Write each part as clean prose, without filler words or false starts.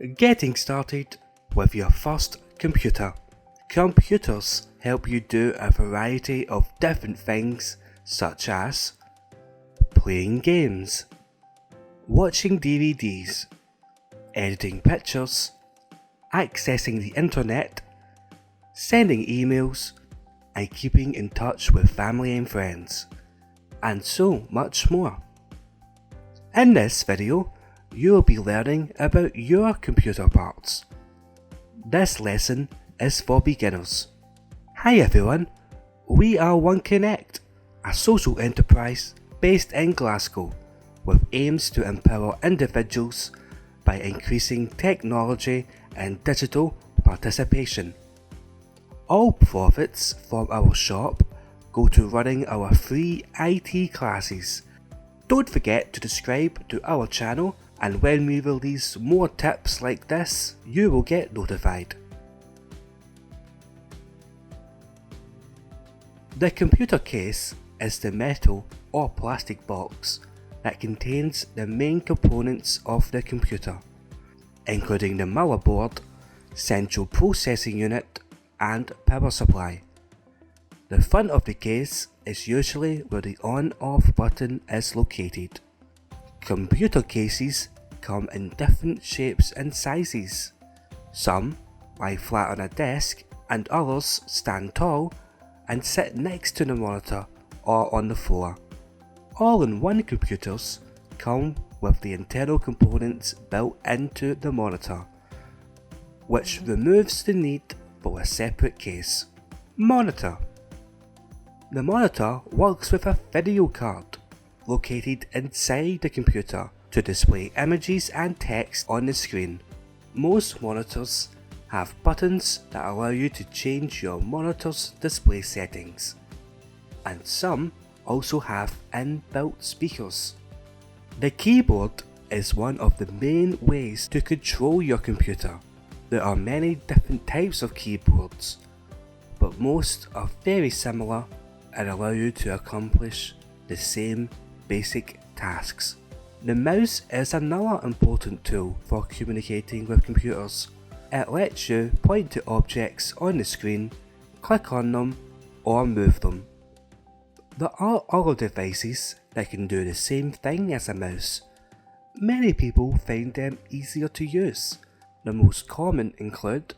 Getting started with your first computer. Computers help you do a variety of different things such as playing games, watching DVDs, editing pictures, accessing the internet, sending emails, and keeping in touch with family and friends, and so much more. In this video, you will be learning about your computer parts. This lesson is for beginners. Hi everyone, we are Connect, a social enterprise based in Glasgow with aims to empower individuals by increasing technology and digital participation. All profits from our shop go to running our free IT classes. Don't forget to subscribe to our channel, and when we release more tips like this, you will get notified. The computer case is the metal or plastic box that contains the main components of the computer, including the motherboard, central processing unit, and power supply. The front of the case is usually where the on-off button is located. Computer cases come in different shapes and sizes. Some lie flat on a desk and others stand tall and sit next to the monitor or on the floor. All-in-one computers come with the internal components built into the monitor, which removes the need for a separate case. Monitor. The monitor works with a video card located inside the computer to display images and text on the screen. Most monitors have buttons that allow you to change your monitor's display settings, and some also have inbuilt speakers. The keyboard is one of the main ways to control your computer. There are many different types of keyboards, but most are very similar and allow you to accomplish the same basic tasks. The mouse is another important tool for communicating with computers. It lets you point to objects on the screen, click on them, or move them. There are other devices that can do the same thing as a mouse. Many people find them easier to use. The most common include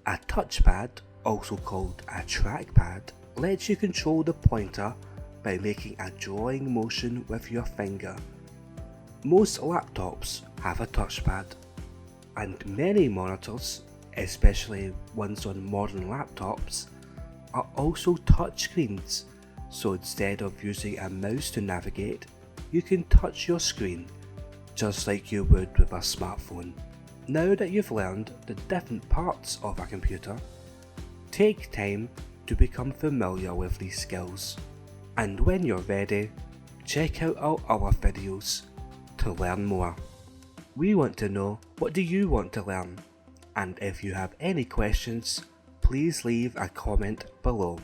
a touchpad, also called a trackpad, lets you control the pointer by making a drawing motion with your finger. Most laptops have a touchpad, and many monitors, especially ones on modern laptops, are also touchscreens, so instead of using a mouse to navigate, you can touch your screen, just like you would with a smartphone. Now that you've learned the different parts of a computer, take time to become familiar with these skills, and when you're ready, check out our other videos to learn more. We want to know, what do you want to learn? And if you have any questions, please leave a comment below.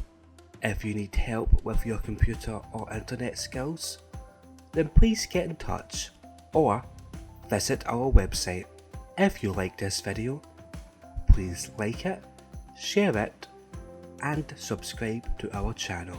If you need help with your computer or internet skills, then please get in touch or visit our website. If you like this video, please like it, share it, and subscribe to our channel.